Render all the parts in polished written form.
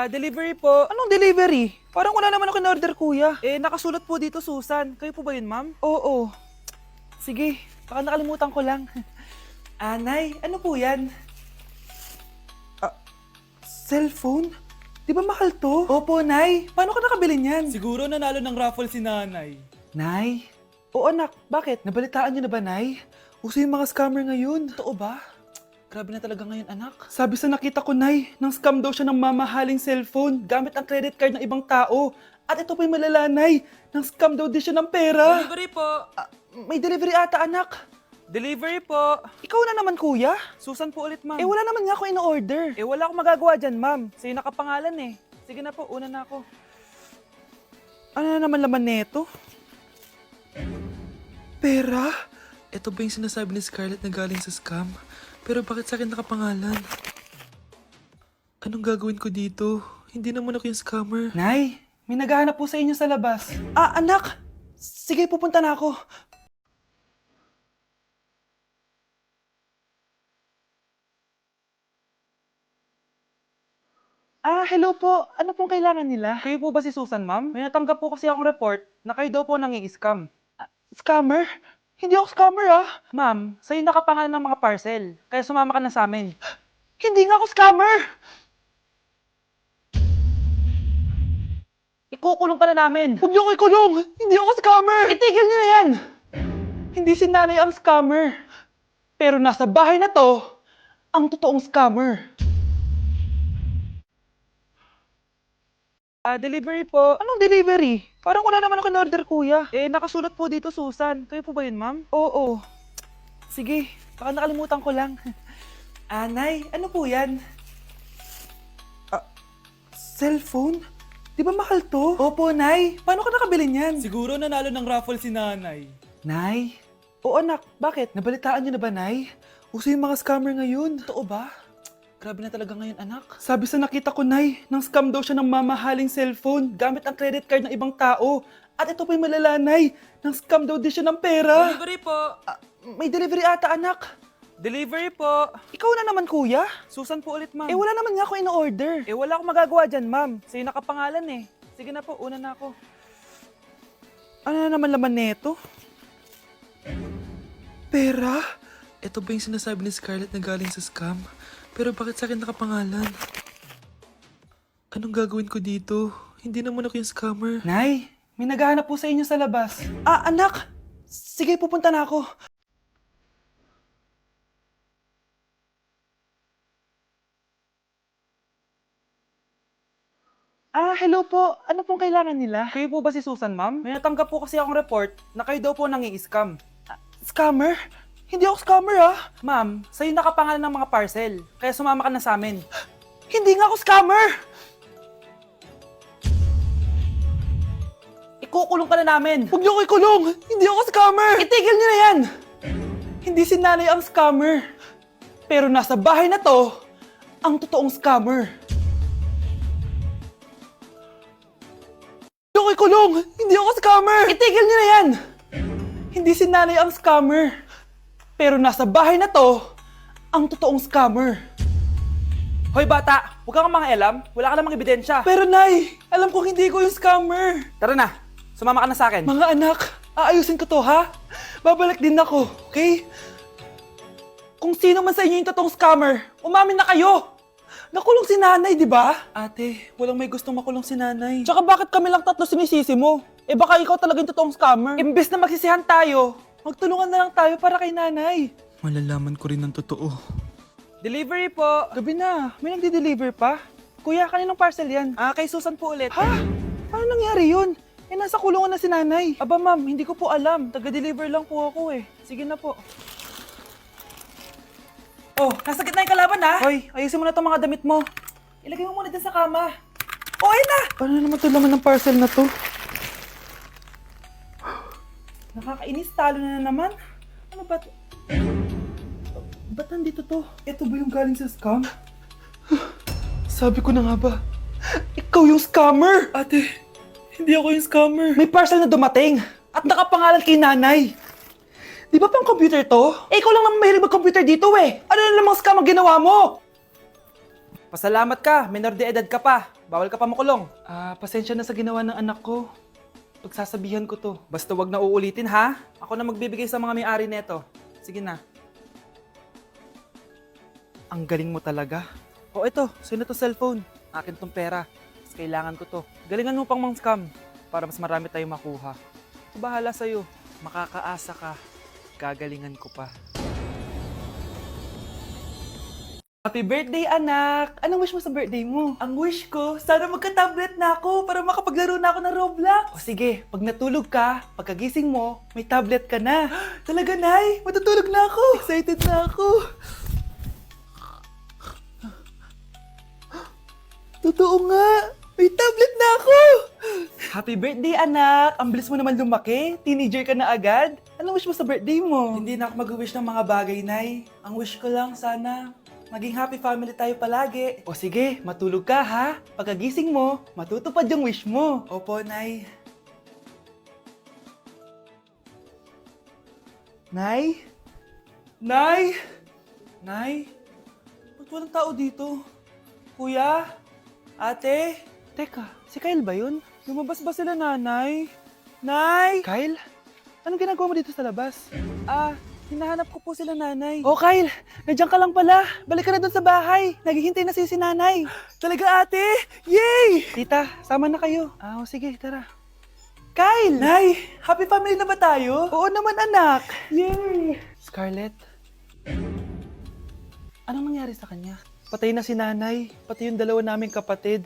Delivery po. Anong delivery? Parang wala naman ako in-order, kuya. Nakasulat po dito, Susan. Kayo po ba yun, ma'am? Oo. Sige, baka nakalimutan ko lang. Nay, ano po yan? Cellphone? Di ba mahal to? Opo, Nay. Paano ka nakabili niyan? Siguro nanalo ng raffle si nanay. Nay? Oo, anak. Bakit? Nabalitaan niyo na ba, Nay? Uso yung mga scammer ngayon. Totoo ba? Grabe na talaga ngayon, anak. Sabi sa nakita ko, Nay, nang scam daw siya ng mamahaling cellphone gamit ang credit card ng ibang tao. At ito pa'y malala, Nay. Nang scam daw din siya ng pera. Delivery po. May delivery ata, anak. Delivery po. Ikaw na naman, kuya. Susan po ulit, ma'am. Wala naman nga ako in-order. Wala akong magagawa dyan, ma'am. Sa'yo nakapangalan eh. Sige na po, una na ako. Ano na naman laman neto? Pera? Ito ba yung sinasabi ni Scarlett na galing sa scam? Pero bakit sa akin nakapangalan? Anong gagawin ko dito? Hindi naman ako yung scammer. Nay, may naghahanap po sa inyo sa labas. Anak! Sige, pupunta na ako. Hello po. Ano pong kailangan nila? Kayo po ba si Susan, ma'am? May natanggap po kasi akong report na kayo daw po nangi-scam. Scammer? Hindi ako scammer, Ma'am, sa'yo nakapangalan ng mga parcel. Kaya sumama ka na sa amin. Hindi nga ako scammer! Ikukulong ka na namin. Huwag niyo ko ikulong! Hindi ako scammer! Itigil niyo na yan! Hindi si nanay ang scammer. Pero nasa bahay na to, ang totoong scammer. Delivery po. Anong delivery? Parang wala naman ako in-order, kuya. Nakasulat po dito, Susan. Kayo po ba yun, ma'am? Oo. Sige, baka nakalimutan ko lang. Nay, ano po yan? Cellphone? Di ba mahal to? Opo, Nay. Paano ka nakabili niyan? Siguro nanalo ng raffle si nanay. Nay? Oo, anak. Bakit? Nabalitaan niyo na ba, Nay? Uso yung mga scammer ngayon. Totoo ba? Grabe na talaga ngayon, anak. Sabi sa nakita ko, Nay, nang scam daw siya ng mamahaling cellphone gamit ang credit card ng ibang tao. At ito pa'y malala, Nay. Nang scam daw din siya ng pera. Delivery po. May delivery ata, anak. Delivery po. Ikaw na naman, kuya. Susan po ulit, ma'am. Wala naman nga ako in-order. Wala akong magagawa dyan, ma'am. Sa'yo nakapangalan eh. Sige na po, una na ako. Ano na naman laman neto? Pera? Ito ba yung sinasabi ni Scarlett na galing sa scam? Pero bakit sa akin nakapangalan? Anong gagawin ko dito? Hindi naman ako yung scammer. Nay, may naghahanap po sa inyo sa labas. Anak! Sige, pupunta na ako. Hello po. Ano pong kailangan nila? Kayo po ba si Susan, ma'am? May natanggap po kasi akong report na kayo daw po nangi-scam. Scammer? Hindi ako scammer, Ma'am, sa'yo nakapangalan ng mga parcel. Kaya sumama ka na sa amin. Hindi nga ako scammer! Ikukulong ka na namin. Huwag niyo ko ikulong! Hindi ako scammer! Itigil niyo na yan! Hindi si nanay ang scammer. Pero nasa bahay na to, ang totoong scammer. Huwag niyo ko ikulong! Hindi ako scammer! Itigil niyo na yan! Hindi si nanay ang scammer. Pero nasa bahay na to, ang totoong scammer. Hoy bata, huwag kang mangialam. Wala ka namang ebidensya. Pero nay, alam kong hindi ko yung scammer. Tara na, sumama ka na sa akin. Mga anak, aayusin ko to, ha? Babalik din ako, okay? Kung sino man sa inyo yung totoong scammer, umamin na kayo! Nakulong si nanay, di ba? Ate, walang may gustong makulong si nanay. Tsaka bakit kami lang tatlo sinisisi mo? Baka ikaw talaga yung totoong scammer. Imbes na magsisihan tayo, magtulungan na lang tayo para kay nanay. Malalaman ko rin ng totoo. Delivery po. Gabi na, may nagde-deliver pa? Kuya, kaninong parcel yan? Kay Susan po ulit. Ha? Paano nangyari yun? Nasa kulungan na si nanay. Aba ma'am, hindi ko po alam. Taga-deliver lang po ako eh. Sige na po. Oh, nasa gitna yung kalaban ha? Hoy, ayusin mo na itong mga damit mo. Ilagay mo muna dyan sa kama. Oh, ayun na! Paano naman ito laman ng parcel na to? Nakakainis, talo na naman. Ano ba to? Ba't nandito to? Ito ba yung galing sa scam? Sabi ko na nga ba, ikaw yung scammer! Ate, hindi ako yung scammer. May parcel na dumating at nakapangalan kay nanay. Di ba pang computer to? Ikaw lang naman mahilig mag-computer dito Ano na namang scam ang ginawa mo? Pasalamat ka, minor de edad ka pa. Bawal ka pa makulong. Pasensya na sa ginawa ng anak ko. Pagsasabihan ko to. Basta wag na uulitin, ha? Ako na magbibigay sa mga may-ari neto. Sige na. Ang galing mo talaga. O ito, sino to cellphone? Akin tong pera. Mas kailangan ko to. Galingan mo pang mang-scam para mas marami tayong makuha. Ako bahala sa'yo. Makakaasa ka. Gagalingan ko pa. Happy birthday, anak! Anong wish mo sa birthday mo? Ang wish ko, sana magka-tablet na ako para makapaglaro na ako ng Roblox. O sige, pag natulog ka, pagkagising mo, may tablet ka na. Talaga, Nay? Matutulog na ako. Excited na ako. Totoo nga! May tablet na ako! Happy birthday, anak! Ang bilis mo naman lumaki. Teenager ka na agad. Anong wish mo sa birthday mo? Hindi na ako mag-wish ng mga bagay, Nay. Ang wish ko lang, sana maging happy family tayo palagi. O sige, matulog ka, ha? Pagkagising mo, matutupad yung wish mo. Opo, Nay. Nay? Nay? Nay? Ba't walang tao dito? Kuya? Ate? Teka, si Kyle ba yun? Lumabas ba sila, nanay? Nay! Kyle? Anong ginagawa mo dito sa labas? Hinahanap ko po sila, nanay. Oh, Kyle! Nandiyan ka lang pala. Balik ka na doon sa bahay. Naghihintay na si nanay. Talaga, ate? Yay! Tita, sama na kayo. Sige, tara. Kyle! Nay, happy family na ba tayo? Oo naman, anak. Yay! Scarlett, anong nangyari sa kanya? Patay na si nanay, pati yung dalawa naming kapatid.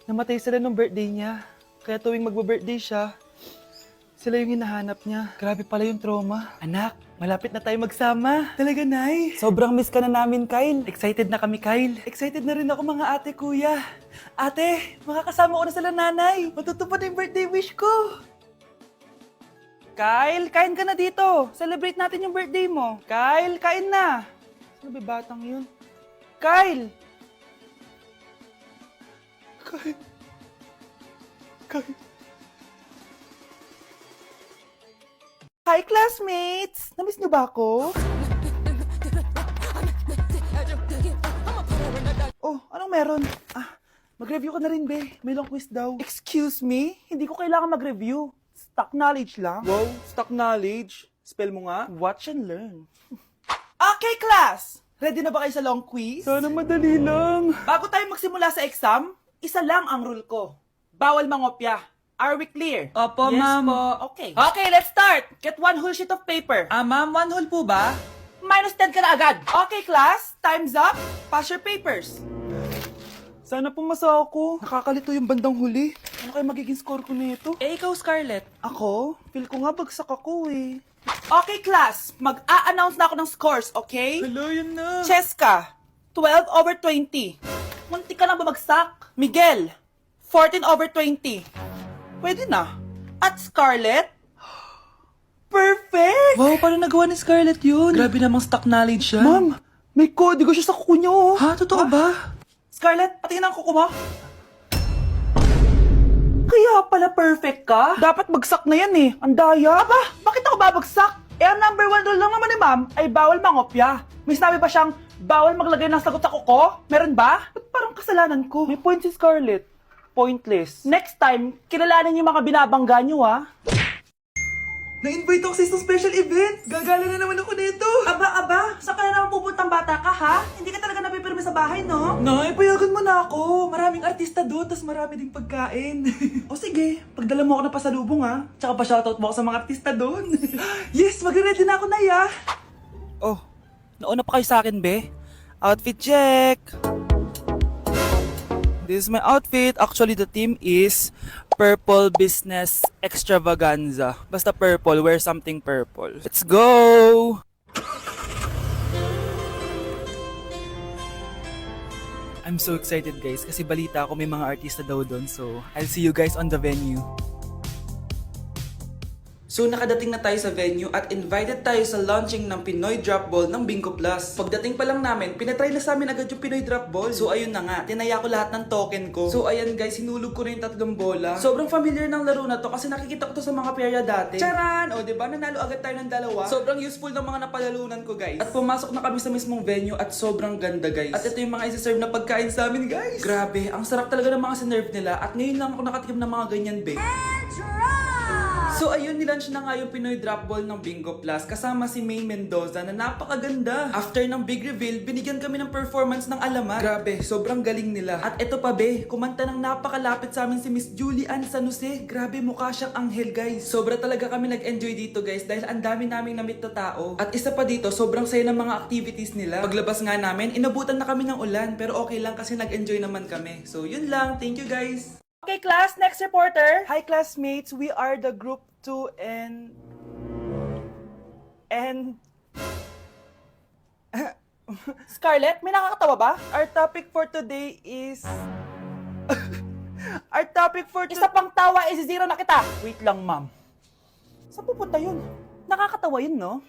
Namatay sila nung birthday niya. Kaya tuwing magbe-birthday siya, sila yung hinahanap niya. Grabe pala yung trauma. Anak, malapit na tayo magsama. Talaga, Nay. Sobrang miss ka na namin, Kyle. Excited na kami, Kyle. Excited na rin ako, mga ate, kuya. Ate, makakasama ko na sila, nanay. Matutupad na yung birthday wish ko. Kyle, kain ka na dito. Celebrate natin yung birthday mo. Kyle, kain na. Sino ba batang yun? Kyle! Kyle. Hi, classmates! Namiss niyo ba ako? Oh, anong meron? Mag-review ka na rin, be. May long quiz daw. Excuse me? Hindi ko kailangan mag-review. Stock knowledge lang. Wow, stock knowledge? Spell mo nga. Watch and learn. Okay, class! Ready na ba kayo sa long quiz? Sana madali lang. Bago tayo magsimula sa exam, isa lang ang rule ko. Bawal mangopya. Are we clear? Opo, ma'am. Po. Okay. Okay, let's start. Get one whole sheet of paper. Ma'am, 1 whole po ba? Minus 10 ka na agad. Okay, class. Time's up. Pass your papers. Sana pumasa ako. Nakakalito yung bandang huli. Ano kaya magiging score ko nito? Ikaw, Scarlett. Ako? Feel ko nga bagsak ako eh. Okay, class. Mag-a-announce na ako ng scores, okay? Hello, yun na. Cheska, 12/20. Munti ka lang bumagsak. Miguel, 14/20. Pwede na. At Scarlett, perfect! Wow, paano nagawa ni Scarlett yun? Grabe namang stock knowledge siya. Ma'am, may kodigo siya sa kuko niyo. Oh. Ha? Totoo ba? Scarlett, patingin ang kuko mo. Kaya pala perfect ka? Dapat bagsak na yan eh. Ang daya. Aba, bakit ako babagsak? Ang number 1 rule lang naman ni ma'am ay bawal mangopya. May sinabi ba siyang bawal maglagay ng sagot sa kuko? Meron ba? Ba't parang kasalanan ko? May point si Scarlett. Pointless. Next time, kilalanin yung mga binabangga nyo, ha? Na-invite ako sa isang special event. Gagala na naman ako nito. Aba, saan ka na naman pupuntang bata ka, ha? Hindi ka talaga napipirme sa bahay, no? Nay, payagan mo na ako. Maraming artista doon, tas marami ding pagkain. O sige, pagdala mo ako ng pasalubong, ha? Tsaka pa-shoutout mo ako sa mga artista doon. Yes, magre-ready na ako, Nay, ha? Oh, nauna pa kayo sa akin, be? Outfit check! This is my outfit. Actually, the theme is Purple Business Extravaganza. Basta purple, wear something purple. Let's go! I'm so excited, guys, kasi balita ko may mga artista daw doon. So, I'll see you guys on the venue. So nakadating na tayo sa venue at invited tayo sa launching ng Pinoy Drop Ball ng Bingo Plus. Pagdating pa lang namin, pinatry na sa amin agad yung Pinoy Drop Ball. So ayun na nga, tinaya ko lahat ng token ko. So ayan guys, hinulog ko na yung 3 bola. Sobrang familiar ng laro na to kasi nakikita ko to sa mga perya dati. Charan! O diba, nanalo agad tayo ng 2. Sobrang useful ng mga napalalunan ko guys. At pumasok na kami sa mismong venue at sobrang ganda guys. At ito yung mga isi-serve na pagkain sa amin guys. Grabe, ang sarap talaga ng mga sinerve nila at ngayon lang ako nakatikim ng mga ganyan be. So ayun, nilaunch na nga yung Pinoy Drop Ball ng Bingo Plus kasama si May Mendoza na napakaganda. After ng big reveal, binigyan kami ng performance ng alamat. Grabe, sobrang galing nila. At eto pa be, kumanta ng napakalapit sa amin si Miss Julie Ann San Jose. Grabe, mukha siyang anghel guys. Sobra talaga kami nag-enjoy dito guys dahil ang dami naming na-meet na tao. At isa pa dito, sobrang saya ng mga activities nila. Paglabas nga namin, inabutan na kami ng ulan pero okay lang kasi nag-enjoy naman kami. So yun lang, thank you guys. Okay, class, next reporter. Hi classmates, we are the group 2 and Scarlett, may nakakatawa ba? our topic for today is our topic for Isa pang tawa, isi-zero na kita. Wait lang, ma'am. Saan pupunta yun? Nakakatawa yun, no?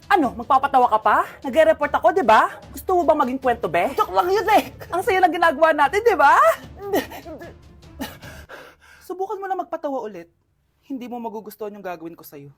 Ano, magpapatawa ka pa? Nagre-report ako, di ba? Gusto mo bang maging kwento, be? Joke lang yun, eh! Ang sayo ng ginagawa natin, di ba? Subukan mo lang magpatawa ulit. Hindi mo magugustuhan yung gagawin ko sa'yo.